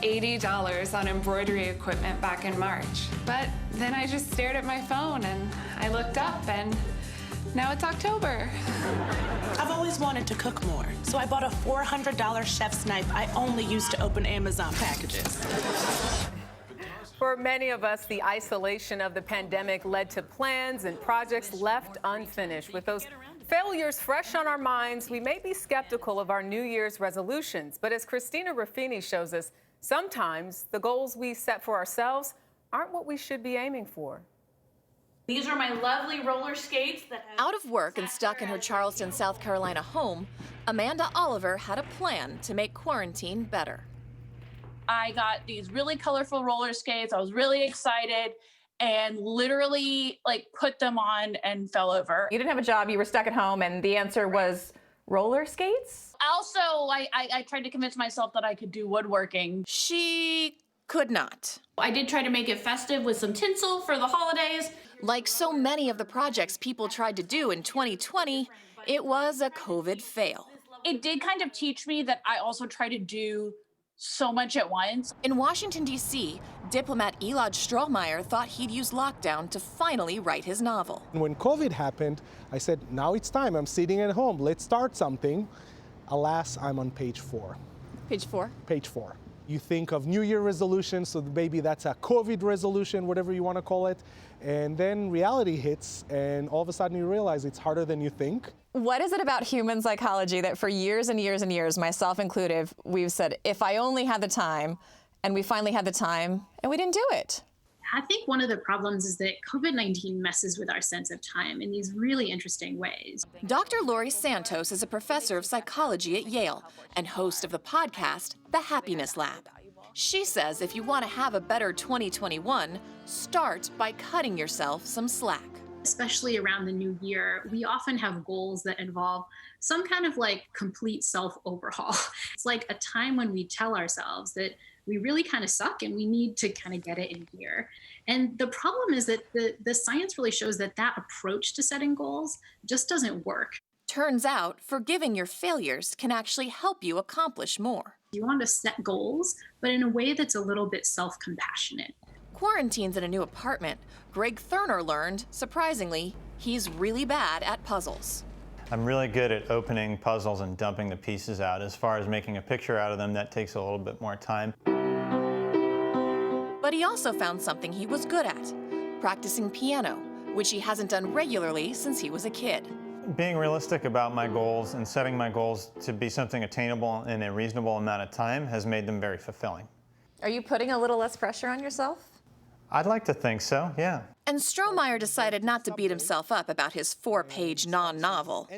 $80 on embroidery equipment back in March. But then I just stared at my phone and I looked up and now it's October. I've always wanted to cook more, so I bought a $400 chef's knife I only use to open Amazon packages. For many of us, the isolation of the pandemic led to plans and projects left unfinished. With those failures fresh on our minds, we may be skeptical of our New Year's resolutions. But as Christina Ruffini shows us, sometimes the goals we set for ourselves aren't what we should be aiming for. These are my lovely roller skates that have... Out of work and stuck in her Charleston, South Carolina home, Amanda Oliver had a plan to make quarantine better. I got these really colorful roller skates. I was really excited and literally put them on and fell over. You didn't have a job, you were stuck at home, and the answer was roller skates? Also, I tried to convince myself that I could do woodworking. She could not. I did try to make it festive with some tinsel for the holidays. Like so many of the projects people tried to do in 2020, it was a COVID fail. It did kind of teach me that I also try to do so much at once. In Washington, D.C., diplomat Elad Strohmeyer thought he'd use lockdown to finally write his novel. When COVID happened, I said, now it's time. I'm sitting at home. Let's start something. Alas, I'm on page 4. Page 4? Page 4. You think of New Year resolutions, so maybe that's a COVID resolution, whatever you want to call it. And then reality hits, and all of a sudden you realize it's harder than you think. What is it about human psychology that for years and years and years, myself included, we've said, if I only had the time, and we finally had the time, and we didn't do it? I think one of the problems is that COVID-19 messes with our sense of time in these really interesting ways. Dr. Laurie Santos is a professor of psychology at Yale and host of the podcast, The Happiness Lab. She says if you want to have a better 2021, start by cutting yourself some slack. Especially around the new year, we often have goals that involve some kind of complete self-overhaul. It's like a time when we tell ourselves that we really kind of suck and we need to kind of get it in gear. And the problem is that the science really shows that that approach to setting goals just doesn't work. Turns out, forgiving your failures can actually help you accomplish more. You want to set goals, but in a way that's a little bit self-compassionate. Quarantined in a new apartment, Greg Thurner learned, surprisingly, he's really bad at puzzles. I'm really good at opening puzzles and dumping the pieces out. As far as making a picture out of them, that takes a little bit more time. But he also found something he was good at, practicing piano, which he hasn't done regularly since he was a kid. Being realistic about my goals and setting my goals to be something attainable in a reasonable amount of time has made them very fulfilling. Are you putting a little less pressure on yourself? I'd like to think so, yeah. And Strohmeyer decided not to beat himself up about his 4-page non-novel.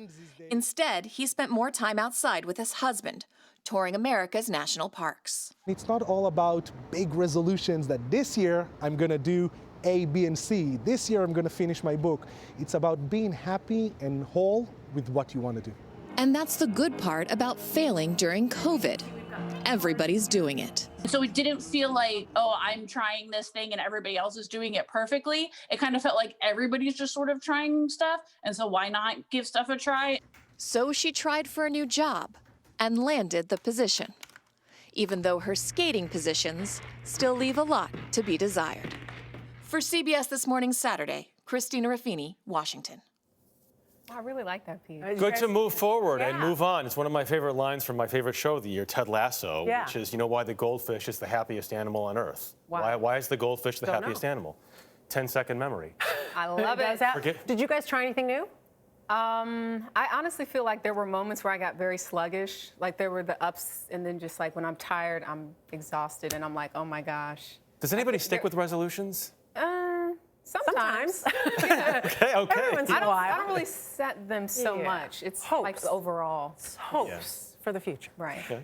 Instead, he spent more time outside with his husband, touring America's national parks. It's not all about big resolutions that this year I'm going to do A, B, and C. This year I'm going to finish my book. It's about being happy and whole with what you want to do. And that's the good part about failing during COVID. Everybody's doing it. So it didn't feel like, oh, I'm trying this thing and everybody else is doing it perfectly. It kind of felt like everybody's just sort of trying stuff. And so why not give stuff a try? So she tried for a new job and landed the position, even though her skating positions still leave a lot to be desired. For CBS This Morning Saturday, Christina Ruffini, Washington. I really like that piece. Good to move forward and move on. It's one of my favorite lines from my favorite show of the year, Ted Lasso, which is, you know why the goldfish is the happiest animal on Earth? Wow. Why is the goldfish the happiest animal? 10-second memory. I love it. Did you guys try anything new? I honestly feel like there were moments where I got very sluggish. Like there were the ups, and then just like when I'm tired, I'm exhausted, and I'm like, oh my gosh. Does anybody stick with resolutions? Sometimes. Okay. Every once in a while. I don't really set them so much. It's like overall. Hopes for the future. Right. Okay.